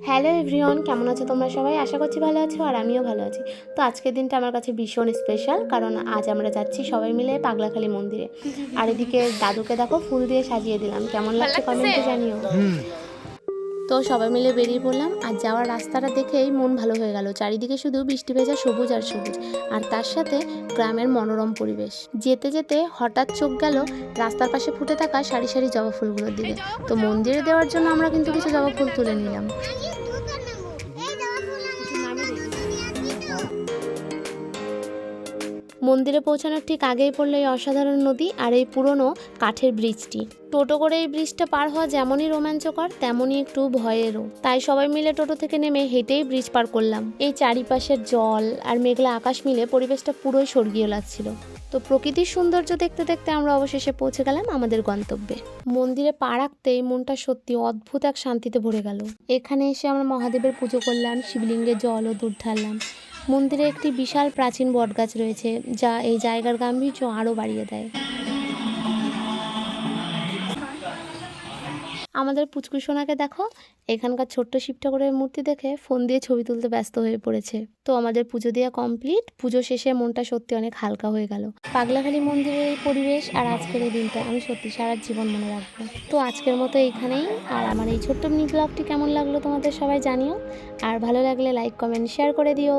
Hello everyone, কেমন আছো তোমরা সবাই? আশা করছি ভালো আছো আর আমিও ভালো আছি। তো আজকের দিনটা আমার কাছে ভীষণ স্পেশাল, কারণ আজ আমরা যাচ্ছি সবাই মিলে পাগলাখালী মন্দিরে। আর এদিকে দাদুকে দেখো ফুল দিয়ে সাজিয়ে দিলাম, কেমন লাগছে কমেন্টে জানিও। তো সবাই মিলে বেরিয়ে পড়লাম, আর যাওয়ার রাস্তাটা দেখেই মন ভালো হয়ে গেল। চারিদিকে শুধু বৃষ্টি ভেজা সবুজ আর সবুজ, আর তার সাথে গ্রামের মনোরম পরিবেশ। যেতে যেতে হঠাৎ চোখ গেল রাস্তার পাশে ফুটে থাকা সারি সারি জবা ফুলগুলোর দিকে। তো মন্দিরে দেওয়ার জন্য আমরা কিন্তু কিছু জবা ফুল তুলে নিলাম। মন্দিরে পৌঁছানোর ঠিক আগেই পড়লো এই অসাধারণ নদী আর এই পুরনো কাঠের ব্রিজটি। টোটো করে এই ব্রিজটা পার হওয়া যেমনই রোমাঞ্চকর, তেমনই একটু ভয়েরও। তাই সবাই মিলে টোটো থেকে নেমে হেঁটেই ব্রিজ পার করলাম। এই চারিপাশের জল আর মেঘলা আকাশ মিলে পরিবেশটা পুরোই স্বর্গীয় লাগছিল। তো প্রকৃতির সৌন্দর্য দেখতে দেখতে আমরা অবশেষে পৌঁছে গেলাম আমাদের গন্তব্যে। মন্দিরে পা রাখতেই মনটা সত্যি অদ্ভুত এক শান্তিতে ভরে গেল। এখানে এসে আমরা মহাদেবের পুজো করলাম, শিবলিঙ্গে জল ও দুধ ঢাললাম। মন্দিরে একটি বিশাল প্রাচীন বটগাছ রয়েছে, যা এই জায়গার গাম্ভীর্য আরও বাড়িয়ে দেয়। আমাদের পুচকু সোনাকে দেখো, এখানকার ছোট্ট শিব ঠাকুরের মূর্তি দেখে ফোন দিয়ে ছবি তুলতে ব্যস্ত হয়ে পড়েছে। তো আমাদের পুজো দেওয়া কমপ্লিট। পুজো শেষে মনটা সত্যি অনেক হালকা হয়ে গেল। পাগলাখালী মন্দিরের এই পরিবেশ আর আজকের এই দিনটা আমি সত্যি সারা জীবন মনে রাখবো। তো আজকের মতো এইখানেই। আর আমার এই ছোট্ট মিনি ব্লগটি কেমন লাগলো তোমাদের সবাই জানিও, আর ভালো লাগলে লাইক কমেন্ট শেয়ার করে দিও।